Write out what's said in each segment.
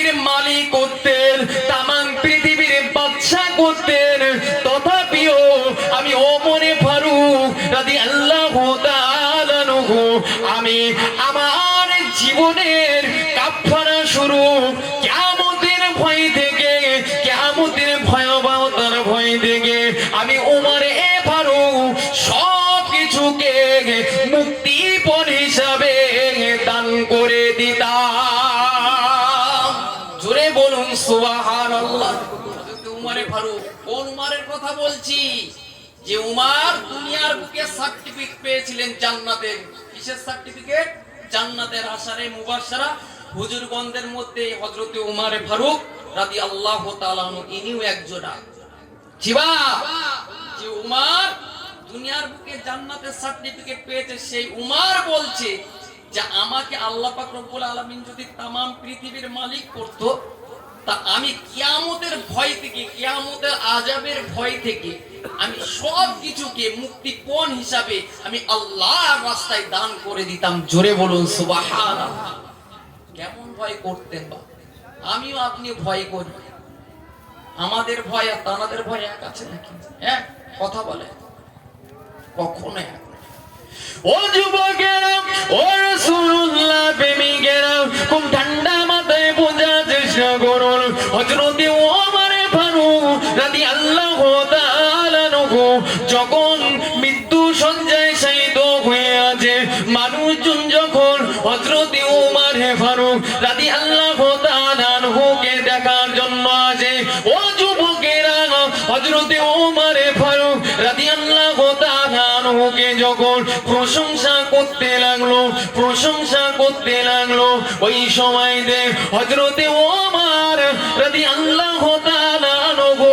পৃথিবীর মালিক করতেন, তামাম পৃথিবীর বাদশা করতেন, তথাপিও আমি ওমরে ফারুক রাদিয়াল্লাহু তাআলা আনহু আমি আমার জীবনের কাফারা শুরু কিয়ামতের ভয় থেকে, কিয়ামতের ভয়াবহতার ভয় থেকে আমি ওমরে ফারুক সব কিছুকে মুক্তিপণ হিসাবে দান করে দিতাম। জোরে বলুন সুবহানাল্লাহ। উমরে ফারুক, কোন উমারের কথা বলছি? যে উমার দুনিয়ার বুকে সার্টিফিকেট পেয়েছিলেন জান্নাতের। কিসের সার্টিফিকেট? জান্নাতের আশারে মুবাশশারা হুজুরগণদের মধ্যে হযরতে উমরে ফারুক রাদিয়াল্লাহু তাআলা আনহু ইনিও একজন। জিবা, যে উমার দুনিয়ার বুকে জান্নাতের সার্টিফিকেট পেয়েছে, সেই উমার বলছে যে আমাকে আল্লাহ পাক রব্বুল আলামিন যদি তামাম পৃথিবীর মালিক করত, তা আমি কিয়ামতের ভয় থেকে, কিয়ামতের আযাবের ভয় থেকে আমি সব কিছুকে মুক্তিপণ হিসাবে আমি আল্লাহর রাস্তায় দান করে দিতাম। জোরে বলুন সুবহানাল্লাহ। কেমন ভয় করতেন বা? আমিও আপনি ভয় করি। আমাদের ভয় আর তাদের ভয় এক আছে নাকি? হ্যাঁ, কথা বলে কখনো এক। ও যুবকেরা, ও রাসূলুল্লাহ প্রেমিকেরা, খুব ঠান্ডা মাথায় বোঝার চেষ্টা করুন। হযরতে ওমরে ফারুক রাদিয়াল্লাহু তাআলা আনহু যখন মৃত্যু শয্যায় শায়িত হয়ে আছে, মানুষজন যখন হযরতে ওমরে ফারুক রাদিয়াল্লাহু তাআলা আনহুকে দেখার জন্য আসে, ও যুবকেরা, হযরতে ওমরে ফারুক রাদিয়াল্লাহু তাআলা আনহুকে যখন প্রশংসা করতে লাগলো, প্রশংসা করতে লাগলো, ওই সময়তে হযরতে ওমর রাদিয়াল্লাহু তাআলা আনহু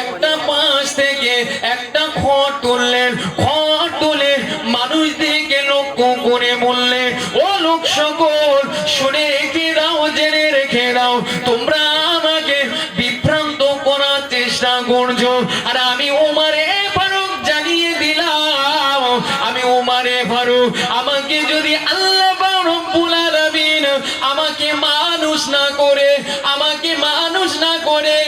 একটা পাশ থেকে একটা খড় তুললেন, খড় তুলে মানুষদেরকে লক্ষ্য করে বললেন, ও লোক সকল, শুনে রেখে দাও, জেনে রেখে দাও, তোমরা আমাকে বিভ্রান্ত করার চেষ্টা করছো, আর আমি ওমরে ফারুক জানিয়ে দিলাম, আমি ওমরে ফারুক, আমাকে যদি আল্লাহ রব্বুল আলামিন আমাকে মানুষ না করে, আমাকে মানুষ না করে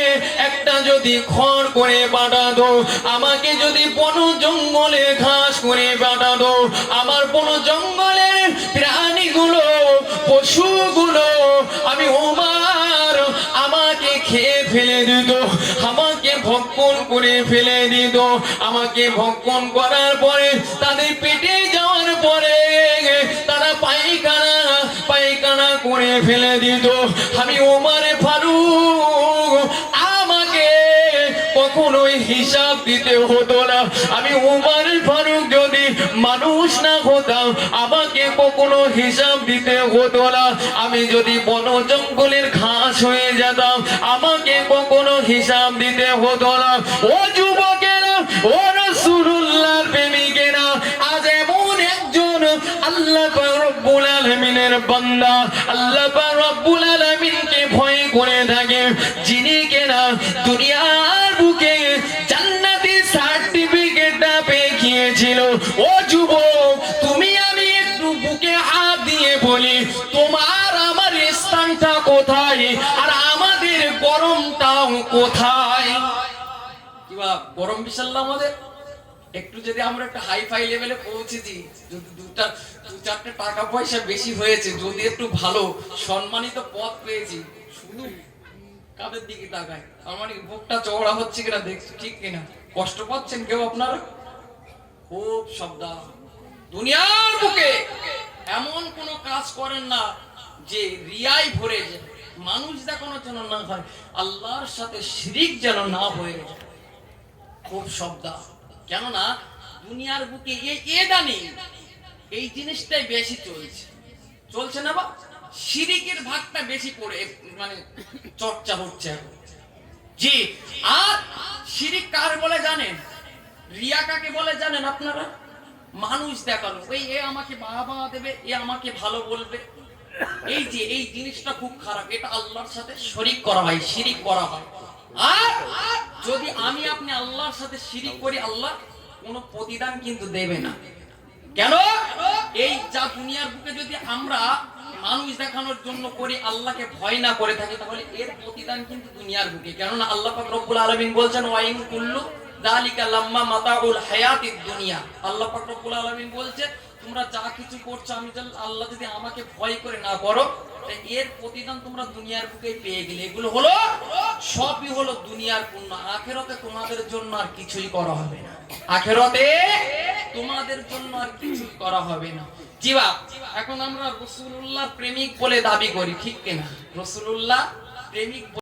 একটা যদি খড় করে পাঠাতো, আমাকে যদি বন জঙ্গলে ঘাস করে পাঠাতো, আমার বন জঙ্গলের প্রাণীগুলো, পশুগুলো আমি ওমর আমাকে খেয়ে ফেলে দিত, আমাকে ভক্ষণ করে ফেলে দিত, আমাকে ভক্ষণ করার পরে তাদের পেটে যাওয়ার পরে তারা পায়খানা পায়খানা করে ফেলে দিত, আমি ওমরে ফারুক আমাকে কখনোই হিসাব দিতে হতো না, আমি ওমরে ফারুক যদি মানুষ না হতাম আমাকে কখনো হিসাব দিতে হতো না, আমি যদি বন জঙ্গলের ঘাস হয়ে যেতাম আমাকে কখনো হিসাব দিতে হতো না। ও যুবকেরা, ও রাসূলুল্লাহর প্রেমিকেরা, আজ এমন একজন আল্লাহ পাক রব্বুল আলামিনের বান্দা, আল্লাহ পাক রব্বুল আলামিনকে ভয় করে থাকে, যিনি কিনা দুনিয়ার বুকে জান্নাতি সার্টিফিকেটটা পেয়ে গিয়েছিল। ও যুবক, তুমি আমি একটু বুকে হাত দিয়ে বলি, তোমার আমার স্থানটা কোথায়, আর আমাদের গরমটাও কোথায়? কি বা গরম বিশাল আমাদের? একটু যদি আমরা একটা হাই ফাই লেভেলে পৌঁছেছি, যদি দু চারটে টাকা পয়সা বেশি হয়েছে, যদি একটু ভালো সম্মানিত পদ পেয়েছি, শুধু কাদের দিকে তাকায়, আমার বুকটা চওড়া হচ্ছে কিনা দেখছি, ঠিক কিনা? কষ্ট পাচ্ছেন কেউ আপনারা? খুব সাবধান, দুনিয়ার বুকে এমন কোন কাজ করেন না যে রিয়াই ভরে যায়, মানুষ দেখানোর জন্য না হয়, আল্লাহর সাথে শিরিক যেন না হয়ে যায়। খুব সাবধান, কেননা দুনিয়ার বুকে এই জিনিসটাই বেশি চলছে না বা শিরিকের ভাগটা বেশি পড়ে, মানে চর্চা হচ্ছে জি। আর শিরিক কার বলে জানেন? রিয়া কাকে বলে জানেন আপনারা? মানুষ দেখানো, এ আমাকে বাবা দেবে, এ আমাকে ভালো বলবে, এই যে এই জিনিসটা খুব খারাপ, এটা আল্লাহর সাথে শরীক করা হয়, শিরিক করা হয়। আর যদি আমি আপনি আল্লাহর সাথে শিরিক করি, আল্লাহ কোনো প্রতিদান কিন্তু দেবে না। কেন? এই যা দুনিয়ার বুকে যদি আমরা মানুষ দেখানোর জন্য করি, আল্লাহকে ভয় না করে থাকি, তাহলে এর প্রতিদান কিন্তু দুনিয়ার বুকে। কেননা আল্লাহ পাক রব্বুল আলামিন বলছেন ওয়াইন কুল্লু যালিকা লাম্মা মাতাউল হায়াতিদ দুনিয়া। আল্লাহ পাক রব্বুল আলামিন বলছে তোমরা যা কিছু করছো, আমি আল্লাহ যদি আমাকে ভয় করে না করো, এর প্রতিদান তোমরা দুনিয়ার বুকে পেয়ে গেলে। এগুলো হলো সবই হলো দুনিয়ার পুণ্য। আখিরাতে তোমাদের জন্য আর কিছুই করা হবে না, আখিরাতে তোমাদের জন্য আর কিছুই করা হবে না। জি বাপ, এখন আমরা রাসূলুল্লাহ প্রেমিক বলে দাবি করি, ঠিক কিনা? রাসূলুল্লাহ প্রেমিক